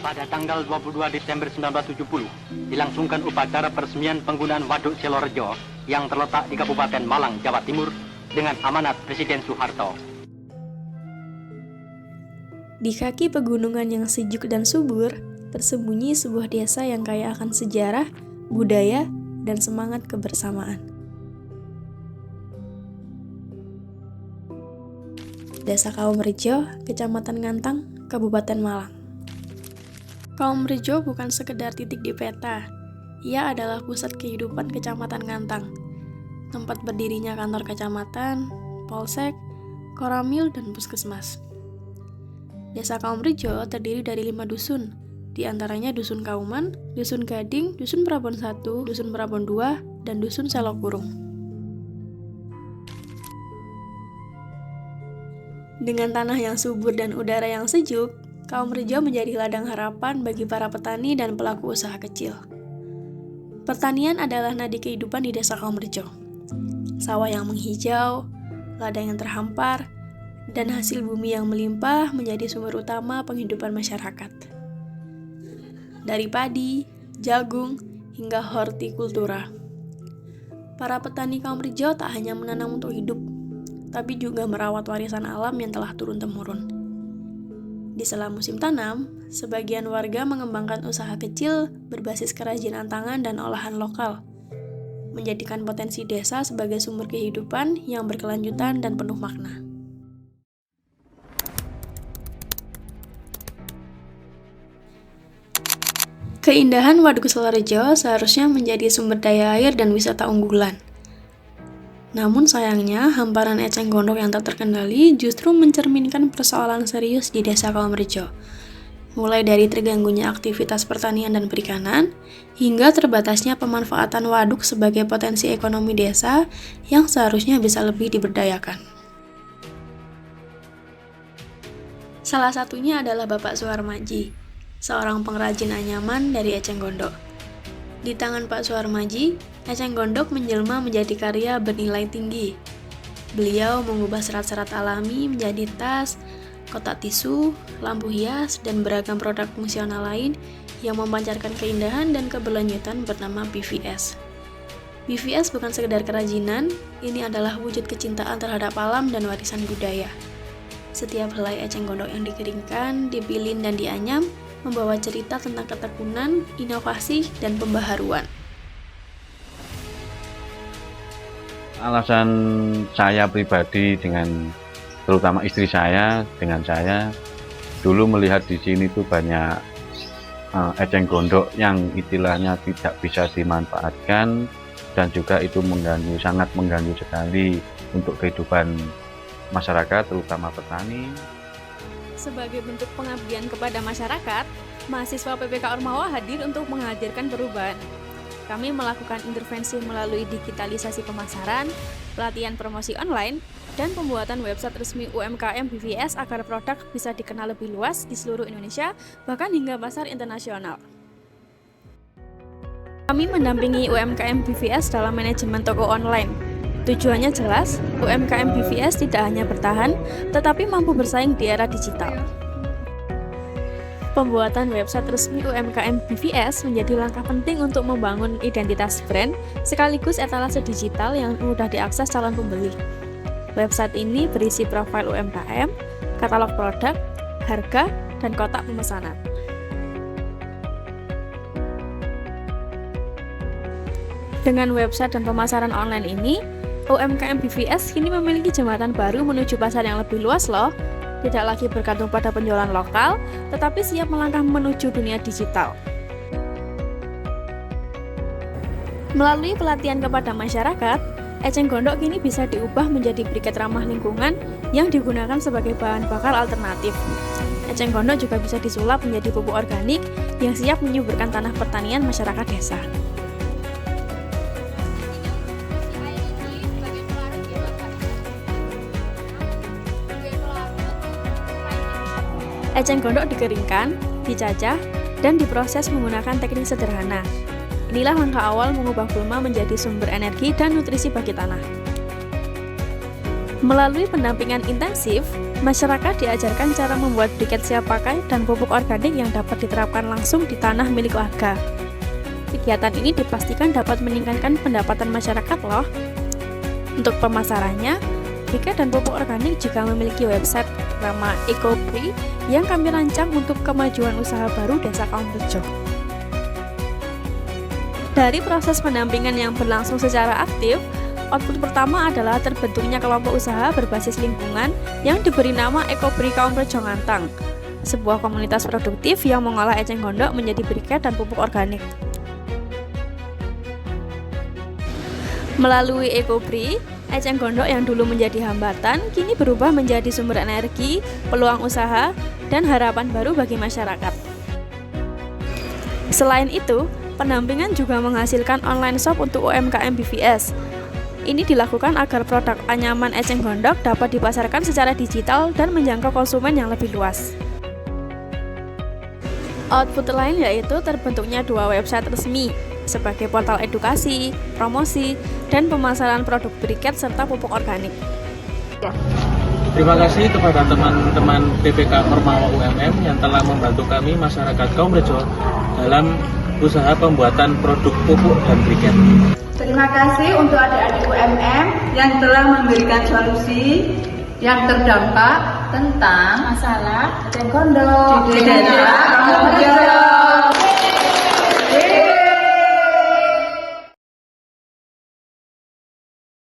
Pada tanggal 22 Desember 1970, dilangsungkan upacara peresmian penggunaan Waduk Selorejo yang terletak di Kabupaten Malang, Jawa Timur dengan amanat Presiden Soeharto. Di kaki pegunungan yang sejuk dan subur, tersembunyi sebuah desa yang kaya akan sejarah, budaya, dan semangat kebersamaan. Desa Kaumrejo, Kecamatan Ngantang, Kabupaten Malang. Kaumrejo bukan sekedar titik di peta, ia adalah pusat kehidupan Kecamatan Ngantang, tempat berdirinya kantor kecamatan, polsek, koramil, dan puskesmas. Desa Kaumrejo terdiri dari 5 dusun, di antaranya Dusun Kauman, Dusun Gading, Dusun Prabon 1, Dusun Prabon 2, dan Dusun Selokurung. Dengan tanah yang subur dan udara yang sejuk, Kaumrejo menjadi ladang harapan bagi para petani dan pelaku usaha kecil. Pertanian adalah nadi kehidupan di Desa Kaumrejo. Sawah yang menghijau, ladang yang terhampar, dan hasil bumi yang melimpah menjadi sumber utama penghidupan masyarakat. Dari padi, jagung, hingga hortikultura. Para petani Kaumrejo tak hanya menanam untuk hidup, tapi juga merawat warisan alam yang telah turun-temurun. Di sela musim tanam, sebagian warga mengembangkan usaha kecil berbasis kerajinan tangan dan olahan lokal, menjadikan potensi desa sebagai sumber kehidupan yang berkelanjutan dan penuh makna. Keindahan Waduk Selorejo seharusnya menjadi sumber daya air dan wisata unggulan. Namun sayangnya, hamparan eceng gondok yang tak terkendali justru mencerminkan persoalan serius di Desa Kaumrejo. Mulai dari terganggunya aktivitas pertanian dan perikanan, hingga terbatasnya pemanfaatan waduk sebagai potensi ekonomi desa yang seharusnya bisa lebih diberdayakan. Salah satunya adalah Bapak Suharmaji, seorang pengrajin anyaman dari eceng gondok. Di tangan Pak Suharmaji, eceng gondok menjelma menjadi karya bernilai tinggi. Beliau mengubah serat-serat alami menjadi tas, kotak tisu, lampu hias, dan beragam produk fungsional lain yang memancarkan keindahan dan keberlanjutan bernama BVS. BVS bukan sekedar kerajinan, ini adalah wujud kecintaan terhadap alam dan warisan budaya. Setiap helai eceng gondok yang dikeringkan, dipilin, dan dianyam membawa cerita tentang ketekunan, inovasi, dan pembaharuan. Alasan saya pribadi terutama istri saya, dengan saya, dulu melihat di sini tuh banyak eceng gondok yang istilahnya tidak bisa dimanfaatkan dan juga itu sangat mengganggu sekali untuk kehidupan masyarakat, terutama petani. Sebagai bentuk pengabdian kepada masyarakat, mahasiswa PPK Ormawa hadir untuk menghadirkan perubahan. Kami melakukan intervensi melalui digitalisasi pemasaran, pelatihan promosi online, dan pembuatan website resmi UMKM BVS agar produk bisa dikenal lebih luas di seluruh Indonesia, bahkan hingga pasar internasional. Kami mendampingi UMKM BVS dalam manajemen toko online. Tujuannya jelas, UMKM BVS tidak hanya bertahan, tetapi mampu bersaing di era digital. Pembuatan website resmi UMKM BVS menjadi langkah penting untuk membangun identitas brand, sekaligus etalase digital yang mudah diakses calon pembeli. Website ini berisi profil UMKM, katalog produk, harga, dan kotak pemesanan. Dengan website dan pemasaran online ini, UMKM BVS kini memiliki jembatan baru menuju pasar yang lebih luas loh. Tidak lagi bergantung pada penjualan lokal, tetapi siap melangkah menuju dunia digital. Melalui pelatihan kepada masyarakat, eceng gondok kini bisa diubah menjadi briket ramah lingkungan yang digunakan sebagai bahan bakar alternatif. Eceng gondok juga bisa disulap menjadi pupuk organik yang siap menyuburkan tanah pertanian masyarakat desa. Eceng gondok dikeringkan, dicacah, dan diproses menggunakan teknik sederhana. Inilah langkah awal mengubah gulma menjadi sumber energi dan nutrisi bagi tanah. Melalui pendampingan intensif, masyarakat diajarkan cara membuat briket siap pakai dan pupuk organik yang dapat diterapkan langsung di tanah milik warga. Kegiatan ini dipastikan dapat meningkatkan pendapatan masyarakat loh. Untuk pemasarannya, briket dan pupuk organik juga memiliki website bernama EcoBri yang kami rancang untuk kemajuan usaha baru Desa Kaumrejo. Dari proses pendampingan yang berlangsung secara aktif, output pertama adalah terbentuknya kelompok usaha berbasis lingkungan yang diberi nama EcoBri Kaumrejo Ngantang, sebuah komunitas produktif yang mengolah eceng gondok menjadi briket dan pupuk organik. Melalui EcoBri, eceng gondok yang dulu menjadi hambatan kini berubah menjadi sumber energi, peluang usaha, dan harapan baru bagi masyarakat. Selain itu, pendampingan juga menghasilkan online shop untuk UMKM BVS. Ini dilakukan agar produk anyaman eceng gondok dapat dipasarkan secara digital dan menjangkau konsumen yang lebih luas. Output lain yaitu terbentuknya 2 website resmi sebagai portal edukasi, promosi, dan pemasaran produk briket serta pupuk organik. Terima kasih kepada teman-teman PPK Ormawa UMM yang telah membantu kami masyarakat Kaumrejo dalam usaha pembuatan produk pupuk dan briket. Terima kasih untuk adik-adik UMM yang telah memberikan solusi yang terdampak tentang masalah eceng gondok di Desa Kaumrejo.